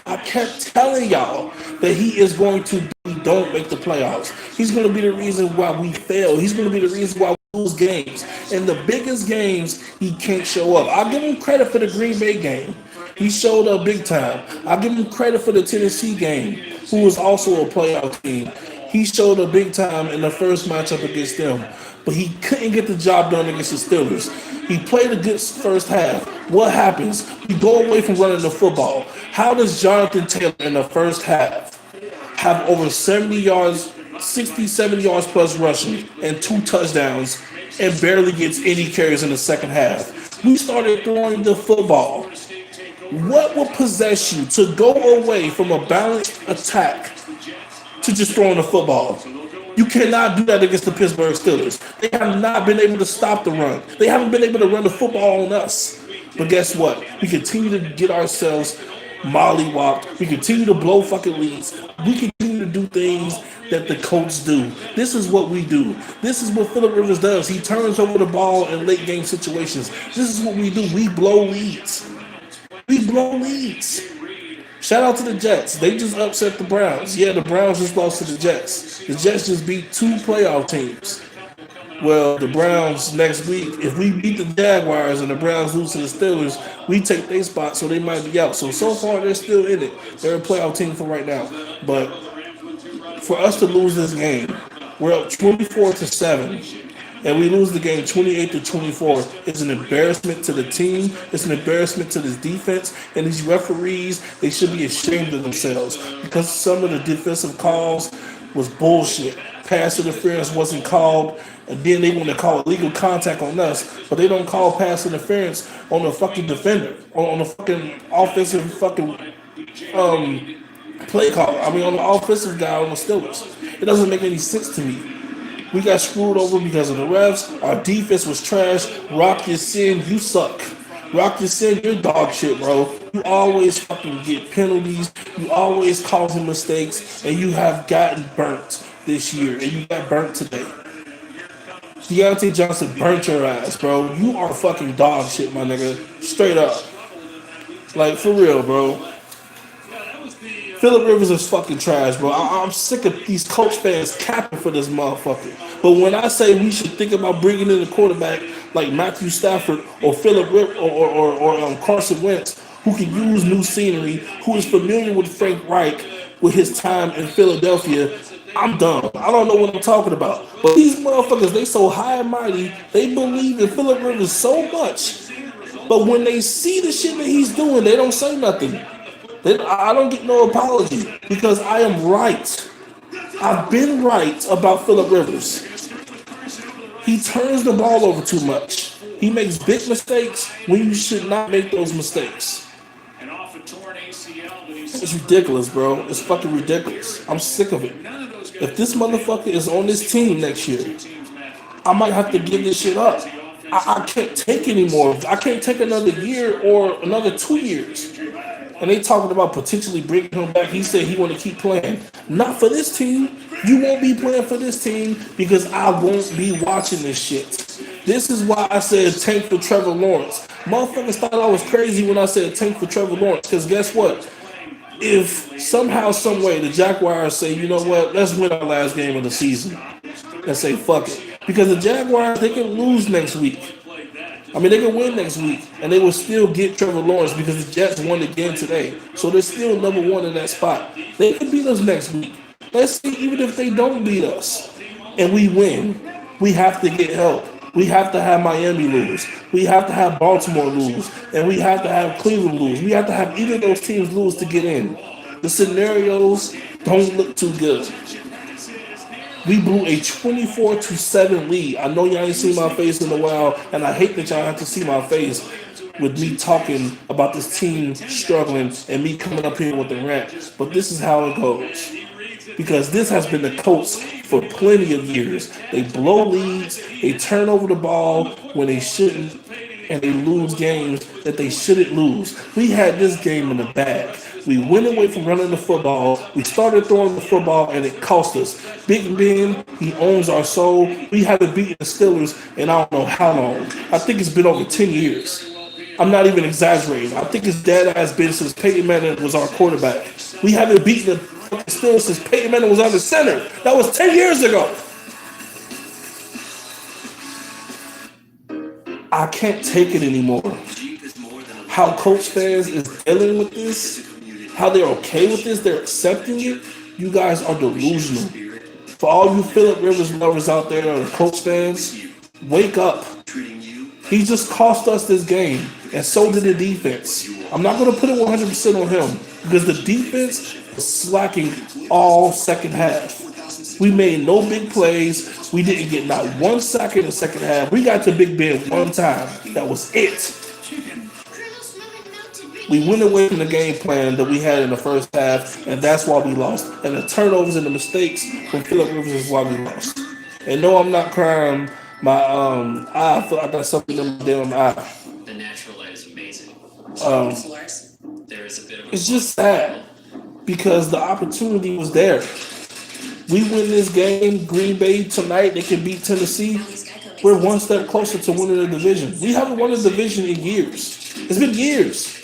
I kept telling y'all that he is going to be, don't make the playoffs. He's going to be the reason why we fail. He's going to be the reason why we lose games. And the biggest games, he can't show up. I'll give him credit for the Green Bay game. He showed up big time. I'll give him credit for the Tennessee game, who was also a playoff team. He showed up big time in the first matchup against them, but he couldn't get the job done against the Steelers. He played a good first half. What happens? We go away from running the football. How does Jonathan Taylor in the first half have over 70 yards, 60, 70 yards plus rushing and 2 touchdowns and barely gets any carries in the second half? We started throwing the football. What will possess you to go away from a balanced attack to just throwing the football? You cannot do that against the Pittsburgh Steelers. They have not been able to stop the run. They haven't been able to run the football on us. But guess what? We continue to get ourselves mollywopped. We continue to blow fucking leads. We continue to do things that the Colts do. This is what we do. This is what Phillip Rivers does. He turns over the ball in late game situations. This is what we do. We blow leads. We blow leads. Shout out to the Jets. They just upset the Browns. Yeah, the Browns just lost to the Jets. The Jets just beat 2 playoff teams. Well, the Browns next week, if we beat the Jaguars and the Browns lose to the Steelers, we take their spot, so they might be out. So far, they're still in it. They're a playoff team for right now. But for us to lose this game, we're up 24-7. And we lose the game 28-24. It's an embarrassment to the team. It's an embarrassment to this defense. And these referees, they should be ashamed of themselves because some of the defensive calls was bullshit. Pass interference wasn't called. And then they want to call illegal contact on us, but they don't call pass interference on the fucking defender, on the fucking offensive fucking play call. I mean, on the offensive guy on the Steelers. It doesn't make any sense to me. We got screwed over because of the refs. Our defense was trash. Rock your sin, you suck. Rock your sin, you're dog shit, bro. You always fucking get penalties. You always causing mistakes, and you have gotten burnt this year, and you got burnt today. Deontay Johnson burnt your ass, bro. You are fucking dog shit, my nigga. Straight up. Like, for real, bro. Phillip Rivers is fucking trash, bro. I'm sick of these Colts fans capping for this motherfucker. But when I say we should think about bringing in a quarterback like Matthew Stafford or Phillip Rivers or Carson Wentz, who can use new scenery, who is familiar with Frank Reich with his time in Philadelphia, I'm dumb. I don't know what I'm talking about. But these motherfuckers, they so high and mighty, they believe in Phillip Rivers so much. But when they see the shit that he's doing, they don't say nothing. I don't get no apology because I am right. I've been right about Phillip Rivers. He turns the ball over too much. He makes big mistakes when you should not make those mistakes. It's ridiculous, bro. It's fucking ridiculous. I'm sick of it. If this motherfucker is on this team next year, I might have to give this shit up. I can't take anymore. I can't take another year or another 2 years. And they talking about potentially bringing him back. He said he want to keep playing. Not for this team. You won't be playing for this team because I won't be watching this shit. This is why I said tank for Trevor Lawrence. Motherfuckers thought I was crazy when I said tank for Trevor Lawrence. Because guess what? If somehow, some way, the Jaguars say, you know what, let's win our last game of the season and say fuck it. Because the Jaguars, they can lose next week. I mean, they can win next week, and they will still get Trevor Lawrence because the Jets won again today. So they're still number one in that spot. They can beat us next week. Let's see, even if they don't beat us and we win, we have to get help. We have to have Miami lose. We have to have Baltimore lose. And we have to have Cleveland lose. We have to have either of those teams lose to get in. The scenarios don't look too good. We blew a 24-7 lead. I know y'all ain't seen my face in a while, and I hate that y'all have to see my face with me talking about this team struggling and me coming up here with the rant. But this is how it goes. Because this has been the Colts for plenty of years. They blow leads, they turn over the ball when they shouldn't, and they lose games that they shouldn't lose. We had this game in the bag. We went away from running the football. We started throwing the football, and it cost us. Big Ben, he owns our soul. We haven't beaten the Steelers in I don't know how long. I think it's been over 10 years. I'm not even exaggerating. I think it's dead ass been since Peyton Manning was our quarterback. We haven't beaten the fucking Steelers since Peyton Manning was on the center. That was 10 years ago. I can't take it anymore. How Colts fans is dealing with this, how they're okay with this, they're accepting it. You guys are delusional. For all you Philip Rivers lovers out there or the Colts fans, wake up. He just cost us this game, and so did the defense. I'm not going to put it 100% on him because the defense was slacking all second half. We made no big plays. We didn't get not one sack in the second half. We got to Big Ben one time. That was it. We went away from the game plan that we had in the first half, and that's why we lost. And the turnovers and the mistakes from Philip Rivers is why we lost. And no, I'm not crying. My eye, I feel like I got something in my damn eye. The natural light is amazing. Um, There is a bit of a it's just sad because the opportunity was there. We win this game, Green Bay tonight. They can beat Tennessee. We're one step closer to winning the division. We haven't won a division in years. It's been years.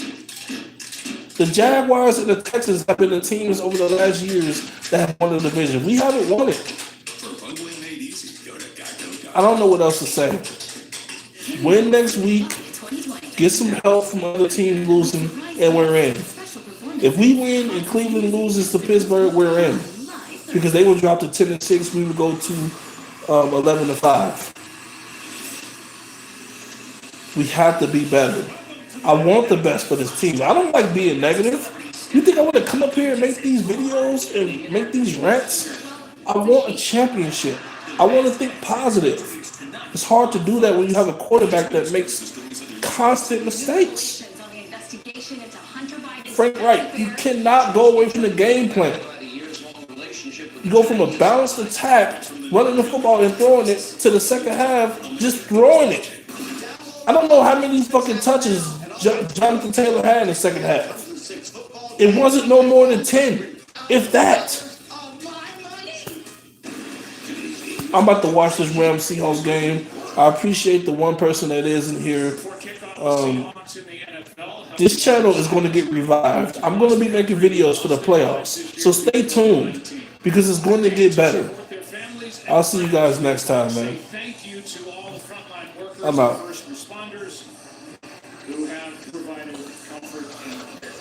The Jaguars and the Texans have been the teams over the last years that have won the division. We haven't won it. I don't know what else to say. Win next week, get some help from other teams losing, and we're in. If we win and Cleveland loses to Pittsburgh, we're in. Because they would drop to 10-6, we would go to 11-5. We have to be better. I want the best for this team. I don't like being negative. You think I want to come up here and make these videos and make these rants? I want a championship. I want to think positive. It's hard to do that when you have a quarterback that makes constant mistakes. Frank Wright, you cannot go away from the game plan. You go from a balanced attack, running the football and throwing it, to the second half, just throwing it. I don't know how many fucking touches Jonathan Taylor had in the second half. It wasn't no more than 10, if that. I'm about to watch this Rams Seahawks game. I appreciate the one person that is in here. This channel is going to get revived. I'm going to be making videos for the playoffs. So stay tuned because it's going to get better. I'll see you guys next time, man. I'm out.